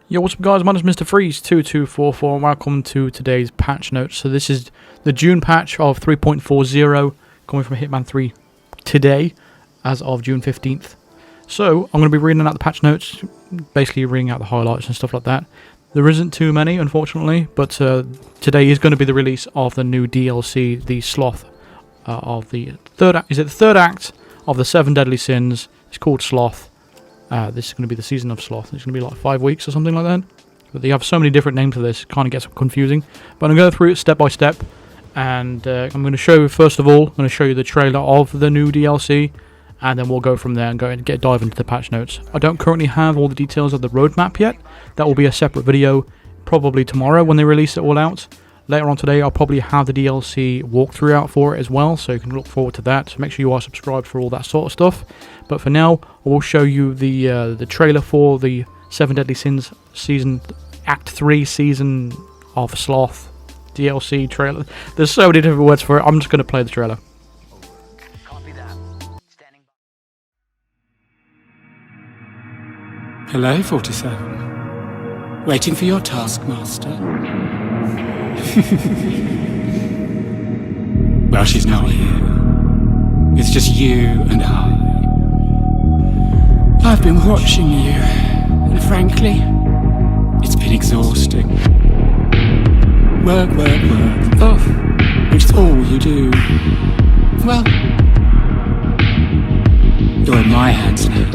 Yo, what's up guys, my name is Mr. Freeze2244 and welcome to today's patch notes. So this is the June patch of 3.40 coming from Hitman 3 today as of June 15th. So I'm going to be reading out the patch notes, basically reading out the highlights and stuff like that. There isn't too many unfortunately, but today is going to be the release of the new DLC, the Sloth of the third act. Is it the third act of the 7 Deadly Sins? It's called Sloth. This is going to be the season of Sloth. It's going to be like 5 weeks or something like that. But they have so many different names for this, it kind of gets confusing. But I'm going to go through it step by step. And I'm going to show you, first of all, I'm going to show you the trailer of the new DLC. And then we'll go from there and dive into the patch notes. I don't currently have all the details of the roadmap yet. That will be a separate video, probably tomorrow when they release it all out. Later on today, I'll probably have the DLC walkthrough out for it as well, so you can look forward to that. So make sure you are subscribed for all that sort of stuff. But for now, I will show you the trailer for the 7 Deadly Sins Act 3 Season of Sloth DLC trailer. There's so many different words for it. I'm just going to play the trailer. Hello, 47. Waiting for your taskmaster? Well, she's not here. It's just you and I. I've been watching you, and frankly, it's been exhausting. Work, work, work. Oh, which is all you do. Well, you're in my hands now.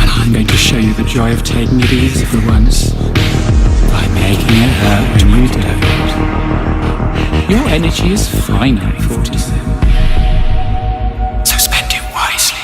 And I'm going to show you the joy of taking it easy for once. By making it hurt when you don't. Your energy is finite, 47. So spend it wisely.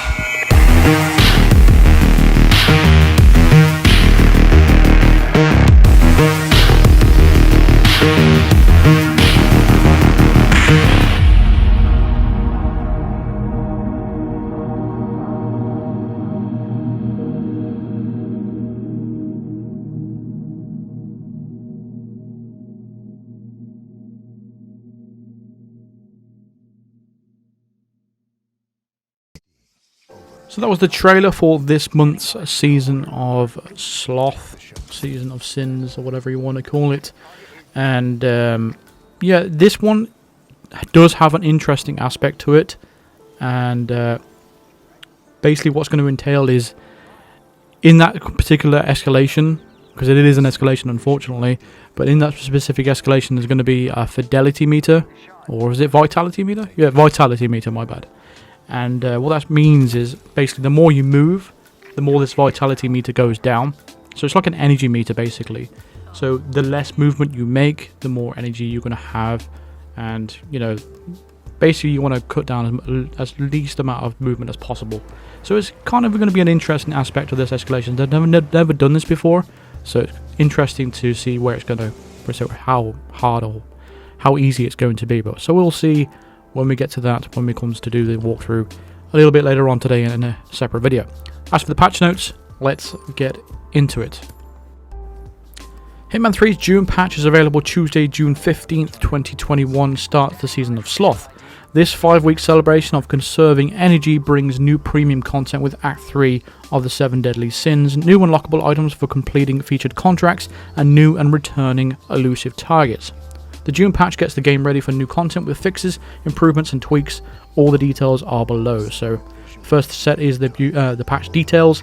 So that was the trailer for this month's season of Sloth, season of Sins, or whatever you want to call it. And yeah, this one does have an interesting aspect to it. And basically what's going to entail is, in that particular escalation, because it is an escalation unfortunately, but in that specific escalation there's going to be a fidelity meter, or is it vitality meter? Yeah, vitality meter, my bad. And what that means is basically the more you move, the more this vitality meter goes down. So it's like an energy meter basically. So the less movement you make, the more energy you're going to have. And you know, basically you want to cut down as least amount of movement as possible. So it's kind of going to be an interesting aspect of this escalation. They've never done this before. So it's interesting to see where it's going to, how hard or how easy it's going to be. But so we'll see when we get to that, when it comes to do the walkthrough a little bit later on today in a separate video. As for the patch notes, let's get into it. Hitman 3's June patch is available Tuesday, June 15th, 2021, starts the season of Sloth. This 5-week celebration of conserving energy brings new premium content with Act 3 of the 7 Deadly Sins, new unlockable items for completing featured contracts, and new and returning elusive targets. The June patch gets the game ready for new content with fixes, improvements and tweaks. All the details are below. So first set is the patch details.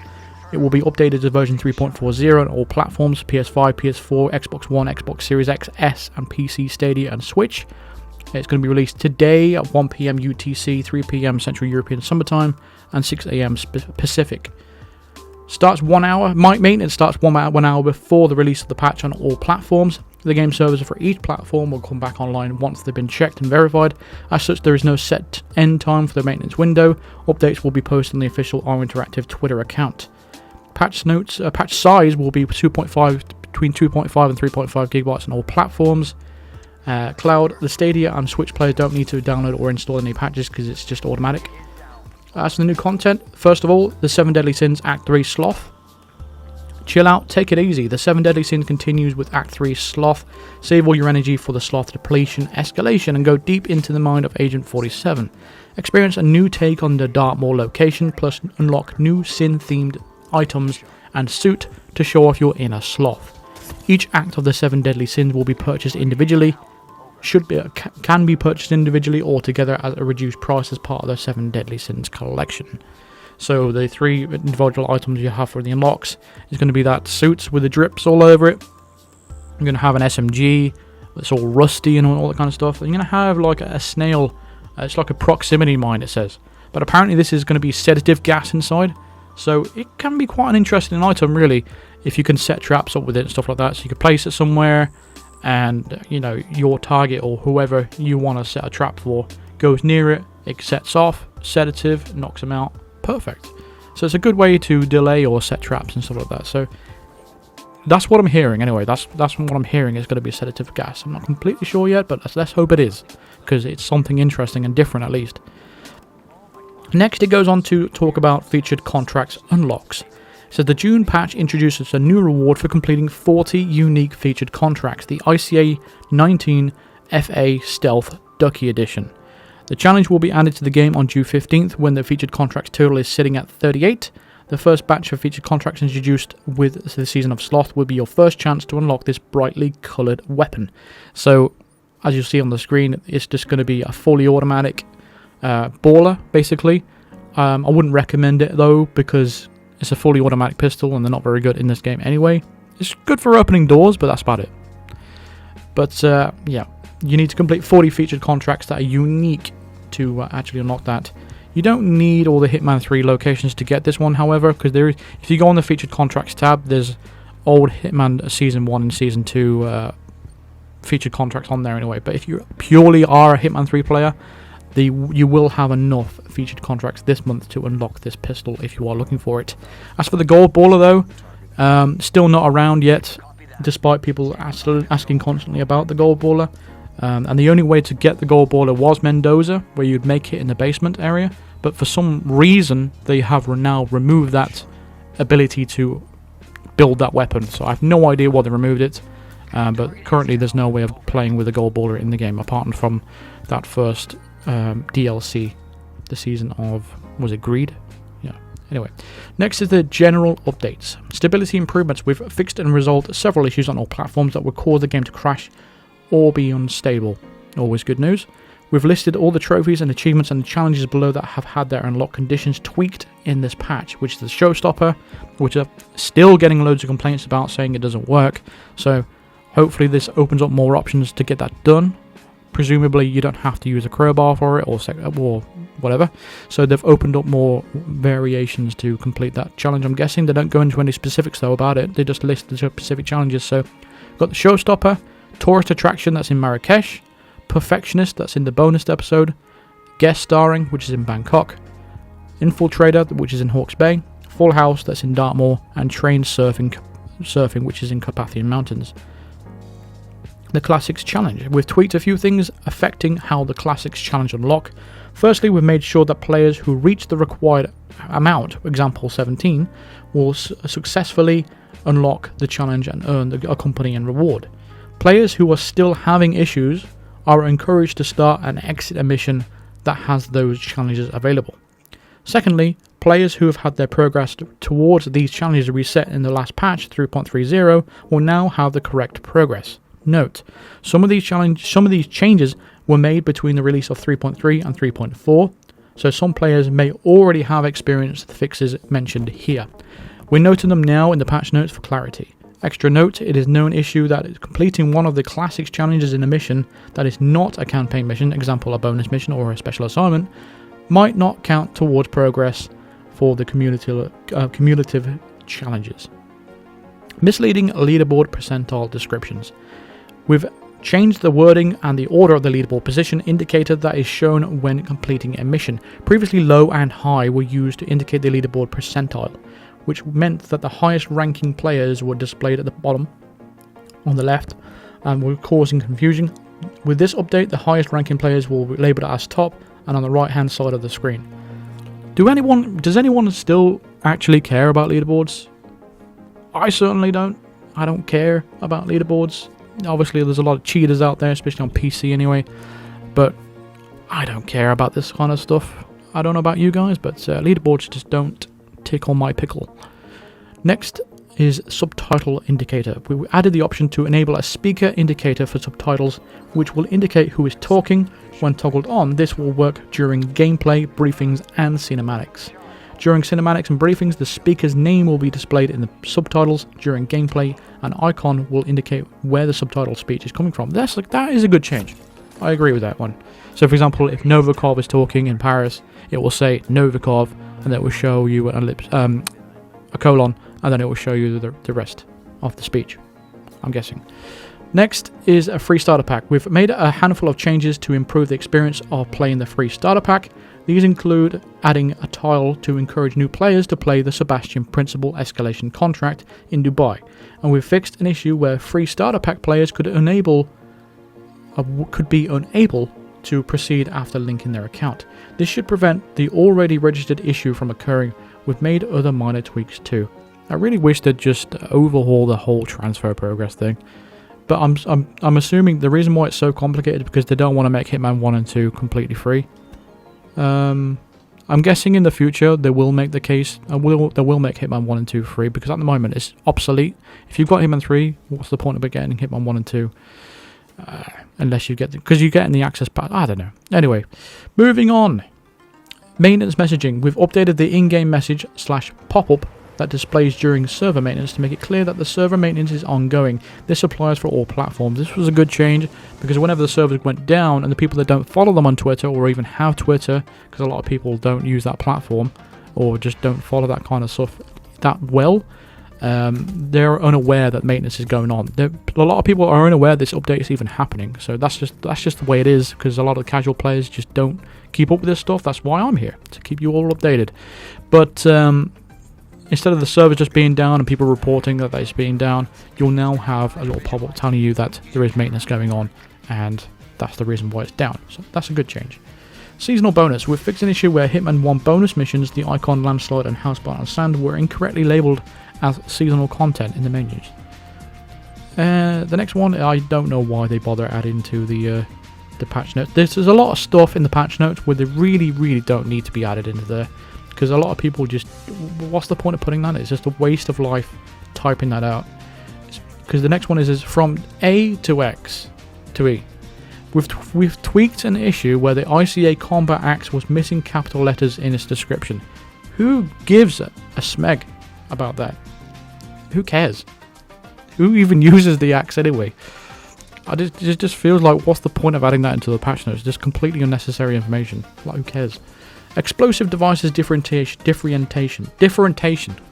It will be updated to version 3.40 on all platforms: PS5, PS4, Xbox One, Xbox Series X, S and PC, Stadia and Switch. It's going to be released today at 1 PM UTC, 3 PM Central European Summertime and 6 AM Pacific. Starts 1 hour. Maintenance starts 1 hour before the release of the patch on all platforms. The game servers for each platform will come back online once they've been checked and verified. As such, there is no set end time for the maintenance window. Updates will be posted on the official R Interactive Twitter account. Patch notes. Patch size will be between 2.5 and 3.5 gigabytes on all platforms. Cloud, the Stadia and Switch players don't need to download or install any patches because it's just automatic. As for the new content, first of all, the 7 Deadly Sins Act 3 Sloth. Chill out, take it easy. The 7 Deadly Sins continues with Act 3 Sloth. Save all your energy for the Sloth depletion escalation and go deep into the mind of Agent 47. Experience a new take on the Dartmoor location, plus unlock new sin-themed items and suit to show off your inner sloth. Each act of the 7 deadly sins will be purchased individually, can be purchased individually or together at a reduced price as part of the 7 deadly sins collection. So the 3 individual items you have for the unlocks is going to be that suit with the drips all over it. You're going to have an SMG that's all rusty and all that kind of stuff. And you're going to have like a snail, it's like a proximity mine, it says. But apparently this is going to be sedative gas inside. So it can be quite an interesting item, really, if you can set traps up with it and stuff like that. So you can place it somewhere, and you know, your target or whoever you want to set a trap for goes near it, it sets off, sedative, knocks them out. Perfect. So it's a good way to delay or set traps and stuff like that. So that's what I'm hearing anyway. That's what I'm hearing is going to be sedative gas. I'm not completely sure yet, but let's hope it is, because it's something interesting and different at least. Next, it goes on to talk about featured contracts unlocks. So the June patch introduces a new reward for completing 40 unique featured contracts, the ICA 19 FA Stealth Ducky Edition. The challenge will be added to the game on June 15th when the featured contracts total is sitting at 38. The first batch of featured contracts introduced with the Season of Sloth will be your first chance to unlock this brightly coloured weapon. So, as you see on the screen, it's just going to be a fully automatic baller, basically. I wouldn't recommend it though, because it's a fully automatic pistol and they're not very good in this game anyway. It's good for opening doors, but that's about it. But yeah, you need to complete 40 featured contracts that are unique to actually unlock that. You don't need all the Hitman 3 locations to get this one, however, because if you go on the featured contracts tab, there's old Hitman Season 1 and Season 2 featured contracts on there anyway. But if you purely are a Hitman 3 player, you will have enough featured contracts this month to unlock this pistol if you are looking for it. As for the gold baller though, still not around yet, despite people asking constantly about the gold baller. And the only way to get the gold baller was Mendoza, where you'd make it in the basement area. But for some reason, they have now removed that ability to build that weapon. So I have no idea why they removed it. But currently there's no way of playing with a gold baller in the game, apart from that first DLC, the season of, was it Greed? Yeah. Anyway, next is the general updates. Stability improvements. We've fixed and resolved several issues on all platforms that would cause the game to crash or be unstable. Always good news. We've listed all the trophies and achievements and the challenges below that have had their unlock conditions tweaked in this patch, which is the showstopper, which are still getting loads of complaints about, saying it doesn't work. So hopefully this opens up more options to get that done. Presumably you don't have to use a crowbar for it or whatever. So they've opened up more variations to complete that challenge. I'm guessing they don't go into any specifics though about it. They just list the specific challenges. So we've got the showstopper, tourist attraction that's in Marrakesh, perfectionist that's in the bonus episode, guest starring which is in Bangkok, infiltrator which is in Hawke's Bay, full house that's in Dartmoor, and train surfing which is in Carpathian Mountains. The Classics Challenge. We've tweaked a few things affecting how the Classics Challenge unlock. Firstly, we've made sure that players who reach the required amount, example 17, will successfully unlock the challenge and earn a accompanying reward. Players who are still having issues are encouraged to start and exit a mission that has those challenges available. Secondly, players who have had their progress towards these challenges reset in the last patch 3.30 will now have the correct progress. Note, some of these changes were made between the release of 3.3 and 3.4, so some players may already have experienced the fixes mentioned here. We're noting them now in the patch notes for clarity. Extra note, it is no issue that completing one of the Classics challenges in a mission that is not a campaign mission, example a bonus mission or a special assignment, might not count towards progress for the cumulative challenges. Misleading leaderboard percentile descriptions. We've changed the wording and the order of the leaderboard position indicator that is shown when completing a mission. Previously, low and high were used to indicate the leaderboard percentile, which meant that the highest ranking players were displayed at the bottom on the left and were causing confusion. With this update, the highest ranking players will be labelled as top and on the right hand side of the screen. Does anyone still actually care about leaderboards? I certainly don't. I don't care about leaderboards. Obviously there's a lot of cheaters out there, especially on PC anyway, but I don't care about this kind of stuff. I don't know about you guys, but leaderboards just don't tickle my pickle. Next is subtitle indicator. We added the option to enable a speaker indicator for subtitles, which will indicate who is talking. When toggled on, this will work during gameplay, briefings, and cinematics. During cinematics and briefings, the speaker's name will be displayed in the subtitles. During gameplay, an icon will indicate where the subtitle speech is coming from. That is a good change. I agree with that one. So, for example, if Novikov is talking in Paris, it will say Novikov, and that will show you a colon, and then it will show you the rest of the speech, I'm guessing. Next is a free starter pack. We've made a handful of changes to improve the experience of playing the free starter pack. These include adding a tile to encourage new players to play the Sebastian Principal Escalation Contract in Dubai. And we've fixed an issue where free starter pack players could be unable to proceed after linking their account. This should prevent the already registered issue from occurring. We've made other minor tweaks too. I really wish they'd just overhaul the whole transfer progress thing. But I'm assuming the reason why it's so complicated is because they don't want to make Hitman 1 and 2 completely free. I'm guessing in the future they will make the case. They will make Hitman 1 and 2 free, because at the moment it's obsolete. If you've got Hitman 3, what's the point of getting Hitman 1 and 2? Unless you get because you get in the access pack. I don't know. Anyway, moving on. Maintenance messaging. We've updated the in-game message / pop-up that displays during server maintenance to make it clear that the server maintenance is ongoing. This applies for all platforms. This was a good change, because whenever the servers went down and the people that don't follow them on Twitter or even have Twitter, because a lot of people don't use that platform or just don't follow that kind of stuff that well, they're unaware that maintenance is going on. A lot of people are unaware this update is even happening. So that's just the way it is, because a lot of the casual players just don't keep up with this stuff. That's why I'm here, to keep you all updated. But instead of the server just being down and people reporting that it's being down, you'll now have a little pop-up telling you that there is maintenance going on, and that's the reason why it's down. So that's a good change. Seasonal bonus. We've fixed an issue where Hitman 1 bonus missions, the icon, landslide, and housebound on sand, were incorrectly labelled as seasonal content in the menus. The next one, I don't know why they bother adding to the patch notes. There's a lot of stuff in the patch notes where they really don't need to be added into there, because a lot of people just, what's the point of putting that? It's just a waste of life typing that out. Because the next one is from A to X to E. We've tweaked an issue where the ICA Combat Axe was missing capital letters in its description. Who gives a smeg about that? Who cares? Who even uses the axe anyway? It just feels like, what's the point of adding that into the patch notes? Just completely unnecessary information. Like, who cares? Explosive devices differentiation.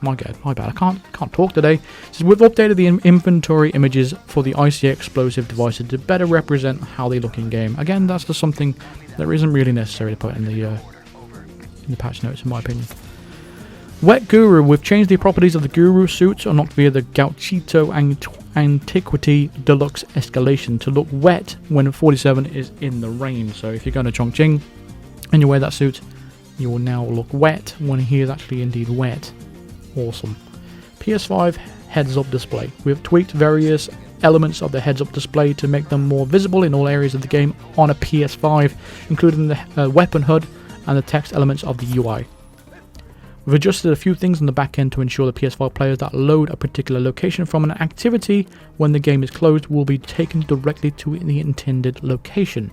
My bad. I can't talk today. So we've updated the inventory images for the ICA explosive devices to better represent how they look in game. Again, that's just something that isn't really necessary to put in the patch notes, in my opinion. Wet Guru. We've changed the properties of the Guru suits unlocked via the Gauchito Antiquity Deluxe Escalation to look wet when 47 is in the rain. So if you're going to Chongqing and you wear that suit, you will now look wet when he is actually indeed wet. Awesome. PS5 heads-up display. We've tweaked various elements of the heads-up display to make them more visible in all areas of the game on a PS5, including the weapon HUD and the text elements of the UI. We've adjusted a few things on the back end to ensure the PS5 players that load a particular location from an activity when the game is closed will be taken directly to the intended location.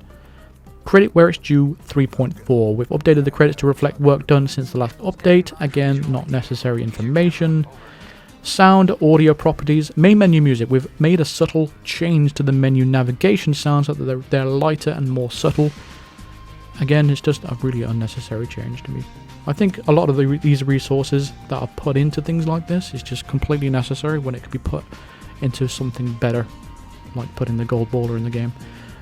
Credit where it's due 3.4. We've updated the credits to reflect work done since the last update. Again, not necessary information. Sound, audio properties, main menu music. We've made a subtle change to the menu navigation sounds so that they're lighter and more subtle. Again, it's just a really unnecessary change to me. I think a lot of these resources that are put into things like this is just completely necessary when it could be put into something better, like putting the gold baller in the game.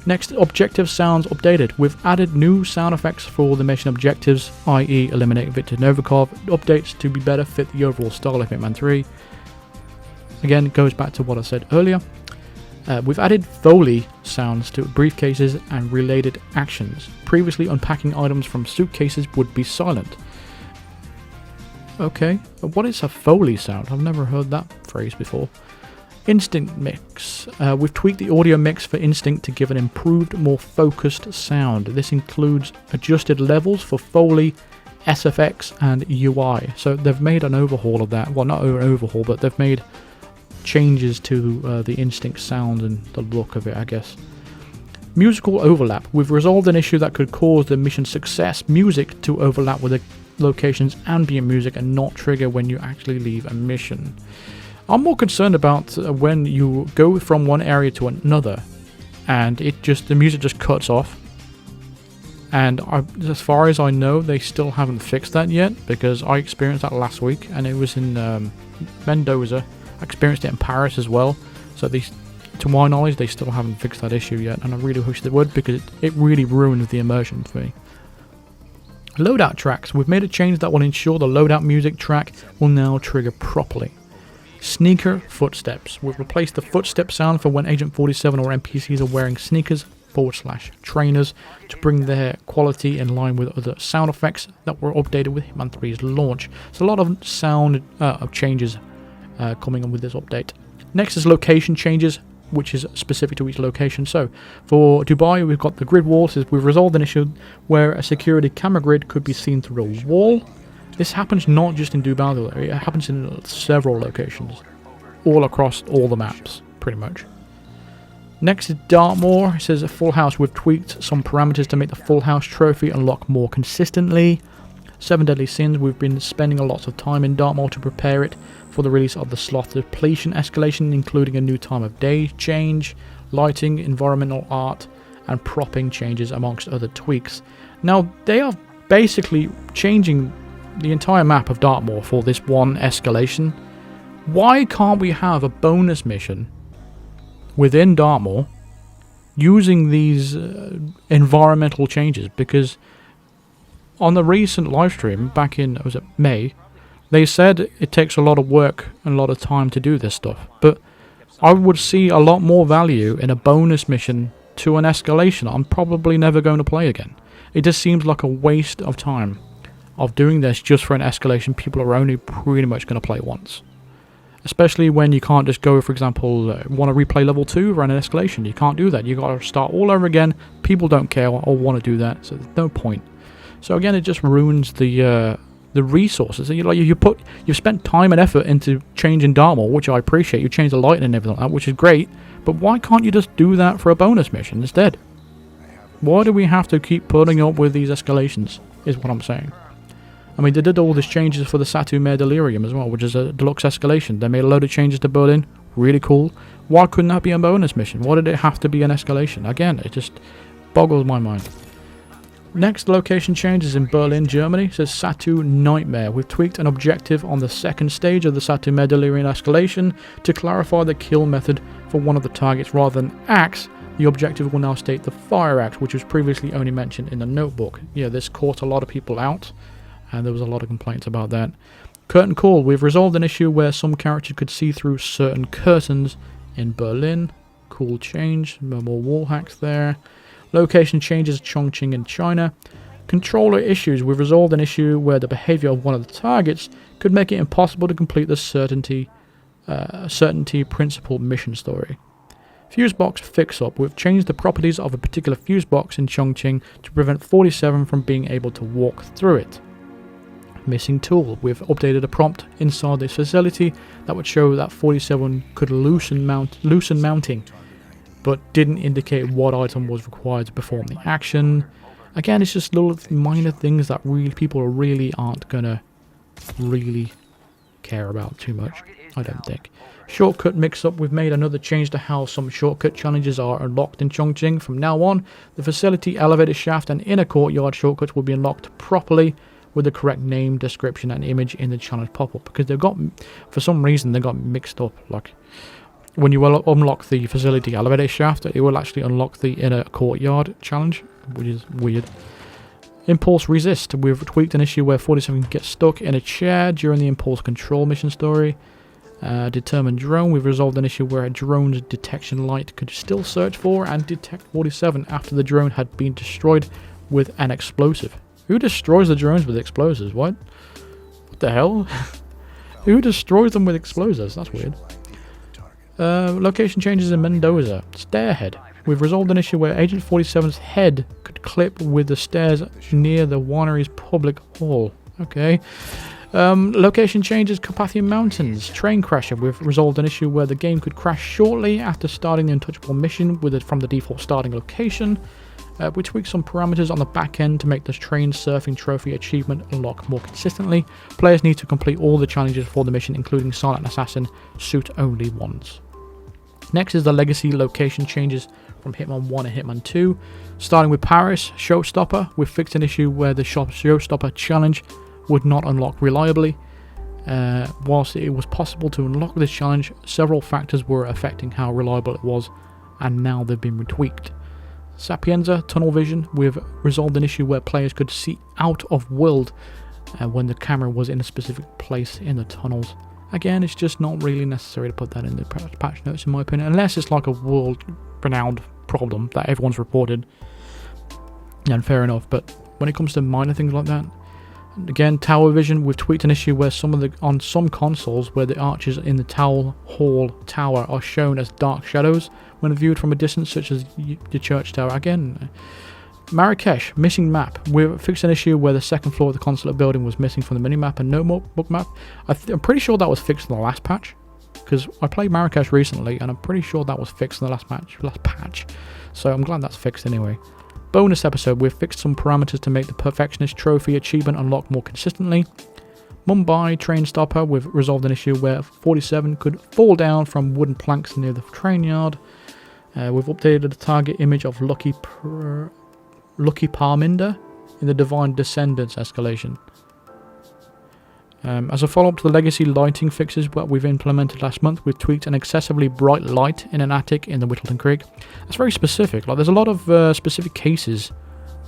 Next, objective sounds updated. We've added new sound effects for the mission objectives, i.e. eliminate Viktor Novikov, updates to be better fit the overall style of Hitman 3. Again, it goes back to what I said earlier. We've added Foley sounds to briefcases and related actions. Previously, unpacking items from suitcases would be silent. Okay, but what is a Foley sound? I've never heard that phrase before. Instinct mix. We've tweaked the audio mix for Instinct to give an improved, more focused sound. This includes adjusted levels for Foley, SFX and UI. So they've made an overhaul of that. Well, not an overhaul, but they've made changes to the Instinct sound and the look of it, I guess. Musical overlap. We've resolved an issue that could cause the mission success music to overlap with the location's ambient music and not trigger when you actually leave a mission. I'm more concerned about when you go from one area to another and the music just cuts off. And as far as I know, they still haven't fixed that yet, because I experienced that last week, and it was in Mendoza. I experienced it in Paris as well. So to my knowledge, they still haven't fixed that issue yet, and I really wish they would, because it really ruins the immersion for me. Loadout tracks. We've made a change that will ensure the loadout music track will now trigger properly. Sneaker footsteps. We've replaced the footstep sound for when Agent 47 or NPCs are wearing sneakers/trainers to bring their quality in line with other sound effects that were updated with Hitman 3's launch. So a lot of sound changes coming on with this update. Next is location changes, which is specific to each location. So for Dubai, we've got the grid walls. We've resolved an issue where a security camera grid could be seen through a wall. This happens not just in Dubai, though. It happens in several locations, all across all the maps, pretty much. Next is Dartmoor. It says a full house. We've tweaked some parameters to make the full house trophy unlock more consistently. 7 Deadly Sins. We've been spending a lot of time in Dartmoor to prepare it for the release of the Sloth depletion escalation, including a new time of day change, lighting, environmental art, and propping changes, amongst other tweaks. Now, they are basically changing the entire map of Dartmoor for this one escalation. Why can't we have a bonus mission within Dartmoor using these environmental changes? Because on the recent live stream back in, was it May, they said it takes a lot of work and a lot of time to do this stuff, but I would see a lot more value in a bonus mission to an escalation I'm probably never going to play again. It just seems like a waste of time of doing this just for an escalation people are only pretty much going to play once. Especially when you can't just go, for example, want to replay level 2, run an escalation. You can't do that. You got to start all over again. People don't care or want to do that, so there's no point. So again, it just ruins the resources. You've spent time and effort into changing Dartmoor, which I appreciate. You changed the lighting and everything like that, which is great. But why can't you just do that for a bonus mission instead? Why do we have to keep putting up with these escalations, is what I'm saying. I mean, they did all these changes for the Satu Mare Delirium as well, which is a deluxe escalation. They made a load of changes to Berlin. Really cool. Why couldn't that be a bonus mission? Why did it have to be an escalation? Again, it just boggles my mind. Next location changes in Berlin, Germany. It says Satu Nightmare. We've tweaked an objective on the second stage of the Satu Mare Delirium escalation to clarify the kill method for one of the targets rather than axe. The objective will now state the fire axe, which was previously only mentioned in the notebook. Yeah, this caught a lot of people out, and there was a lot of complaints about that. Curtain call. We've resolved an issue where some characters could see through certain curtains in Berlin. Cool change. No more wall hacks there. Location changes Chongqing in China. Controller issues. We've resolved an issue where the behavior of one of the targets could make it impossible to complete the certainty principle mission story. Fuse box fix-up. We've changed the properties of a particular fuse box in Chongqing to prevent 47 from being able to walk through it. Missing tool. We've updated a prompt inside this facility that would show that 47 could loosen mounting, but didn't indicate what item was required to perform the action. Again, it's just little minor things that people really aren't gonna really care about too much, I don't think. Shortcut mix-up. We've made another change to how some shortcut challenges are unlocked in Chongqing. From now on, the facility, elevator shaft, and inner courtyard shortcuts will be unlocked properly with the correct name, description, and image in the challenge pop-up, because for some reason, they got mixed up. Like, when you will unlock the facility elevator shaft, it will actually unlock the inner courtyard challenge, which is weird. Impulse resist. We've tweaked an issue where 47 gets stuck in a chair during the impulse control mission story. Determined drone. We've resolved an issue where a drone's detection light could still search for and detect 47 after the drone had been destroyed with an explosive. Who destroys the drones with explosives? What the hell? Who destroys them with explosives? That's weird. Location changes in Mendoza. Stairhead. we've resolved an issue where Agent 47's head could clip with the stairs near the winery's public hall. Okay. Location changes, Carpathian Mountains. Train crasher. We've resolved an issue where the game could crash shortly after starting the Untouchable mission from the default starting location. We tweaked some parameters on the back end to make this train surfing trophy achievement unlock more consistently. Players need to complete all the challenges for the mission, including Silent Assassin suit-only ones. Next is the legacy location changes from Hitman 1 and Hitman 2. Starting with Paris, Showstopper. We've fixed an issue where the Showstopper challenge would not unlock reliably. Whilst it was possible to unlock this challenge, several factors were affecting how reliable it was, and now they've been retweaked. Sapienza, Tunnel Vision. We've resolved an issue where players could see out of world when the camera was in a specific place in the tunnels. Again, it's just not really necessary to put that in the patch notes in my opinion, unless it's like a world-renowned problem that everyone's reported. And fair enough, but when it comes to minor things like that, again, Tower Vision, we've tweaked an issue where on some consoles where the arches in the Tower Hall tower are shown as dark shadows when viewed from a distance, such as the church tower. Again, Marrakesh, missing map. We've fixed an issue where the second floor of the consulate building was missing from the minimap and no book map. I'm pretty sure that was fixed in the last patch, because I played Marrakesh recently and I'm pretty sure that was fixed in the last patch. So I'm glad that's fixed anyway. Bonus episode, we've fixed some parameters to make the Perfectionist Trophy achievement unlock more consistently. Mumbai Train Stopper, we've resolved an issue where 47 could fall down from wooden planks near the train yard. We've updated the target image of Lucky Parminder in the Divine Descendants escalation. As a follow-up to the legacy lighting fixes that we've implemented last month, we've tweaked an excessively bright light in an attic in the Whittleton Creek. That's very specific. Like, there's a lot of specific cases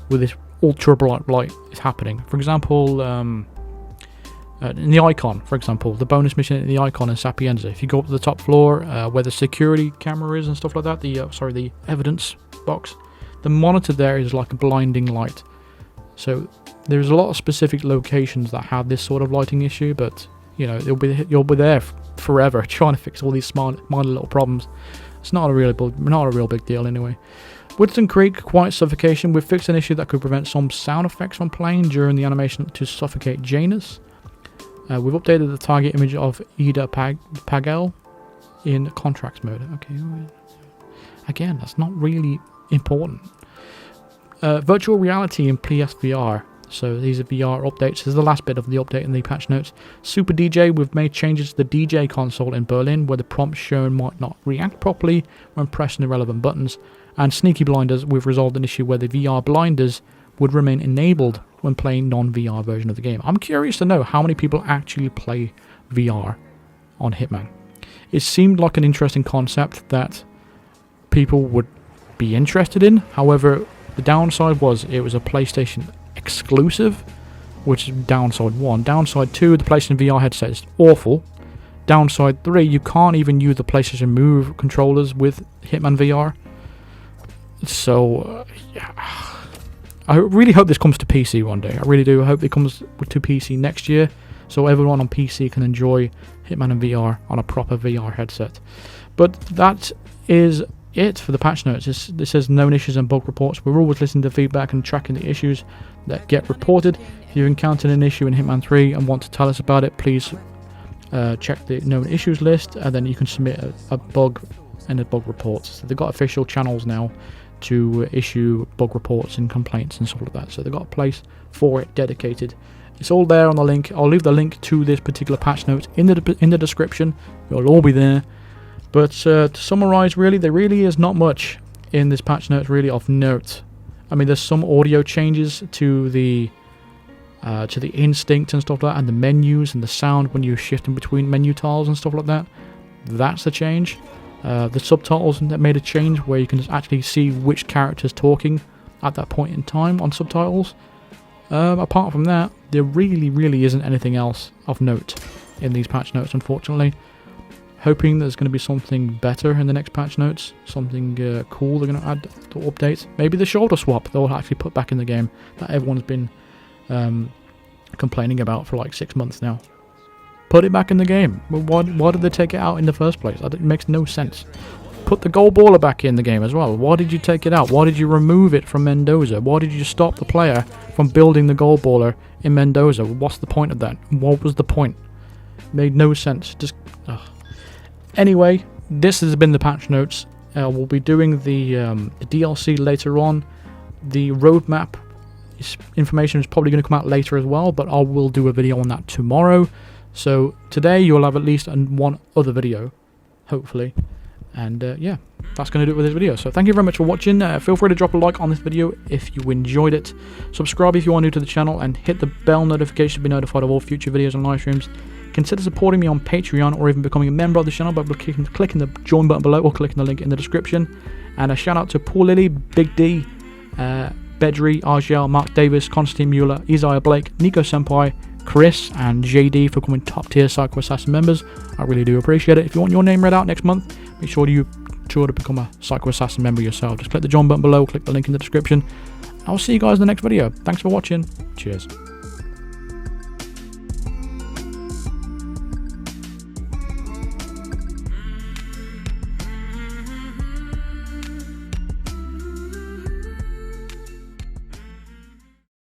where this ultra bright light is happening. For example, in the Icon, for example, the bonus mission in the Icon in Sapienza. If you go up to the top floor where the security camera is and stuff like that, the evidence box, the monitor there is like a blinding light. So there's a lot of specific locations that have this sort of lighting issue, but you know, you'll be there forever trying to fix all these minor little problems. It's not a real big deal anyway. Woodson Creek, Quiet Suffocation. We've fixed an issue that could prevent some sound effects from playing during the animation to suffocate Janus. We've updated the target image of Ida Pagel in contracts mode. Okay, again, that's not really important. Virtual reality in PSVR. So these are VR updates. This is the last bit of the update in the patch notes. Super DJ, we've made changes to the DJ console in Berlin where the prompts shown might not react properly when pressing the relevant buttons. And Sneaky Blinders, we've resolved an issue where the VR blinders would remain enabled when playing non-VR version of the game. I'm curious to know how many people actually play VR on Hitman. It seemed like an interesting concept that people would be interested in. However, the downside was it was a PlayStation exclusive, which is downside 1. Downside 2, the PlayStation VR headset is awful. Downside 3, you can't even use the PlayStation Move controllers with Hitman VR. So, yeah. I really hope this comes to PC one day. I really do. I hope it comes to PC next year, so everyone on PC can enjoy Hitman in VR on a proper VR headset. But that is it for the patch notes. This says known issues and bug reports. We're always listening to feedback and tracking the issues that get reported. If you've encountered an issue in Hitman 3 and want to tell us about it, please check the known issues list, and then you can submit a bug and a bug reports. So they've got official channels now to issue bug reports and complaints and stuff like that. So they've got a place for it dedicated. It's all there on the link. I'll leave the link to this particular patch note in the description. It'll all be there. But to summarise, really, there really is not much in this patch note really of note. I mean, there's some audio changes to the instinct and stuff like that, and the menus and the sound when you're shifting between menu tiles and stuff like that. That's a change. The subtitles that made a change where you can actually see which character's talking at that point in time on subtitles. Apart from that, there really isn't anything else of note in these patch notes, unfortunately. Hoping there's going to be something better in the next patch notes, something cool they're going to add to updates. Maybe the shoulder swap they'll actually put back in the game that everyone's been complaining about for like 6 months now. Put it back in the game. Why did they take it out in the first place? It makes no sense. Put the gold baller back in the game as well. Why did you take it out? Why did you remove it from Mendoza? Why did you stop the player from building the gold baller in Mendoza? What's the point of that? What was the point? Made no sense. Just anyway, this has been the patch notes. We'll be doing the DLC later on. The roadmap information is probably going to come out later as well, but I will do a video on that tomorrow. So today you'll have at least one other video, hopefully. And yeah, that's going to do it with this video. So thank you very much for watching. Feel free to drop a like on this video if you enjoyed it. Subscribe if you are new to the channel, and hit the bell notification to be notified of all future videos and live streams. Consider supporting me on Patreon or even becoming a member of the channel by clicking the join button below or clicking the link in the description. And a shout out to Paul Lilly, Big D, Bedri, Argel, Mark Davis, Constantine Mueller, Isaiah Blake, Nico Senpai, Chris, and JD for becoming top tier Psycho Assassin members. I really do appreciate it. If you want your name read out next month, make sure to become a Psycho Assassin member yourself. Just click the join button below, click the link in the description. I'll see you guys in the next video. Thanks for watching. Cheers.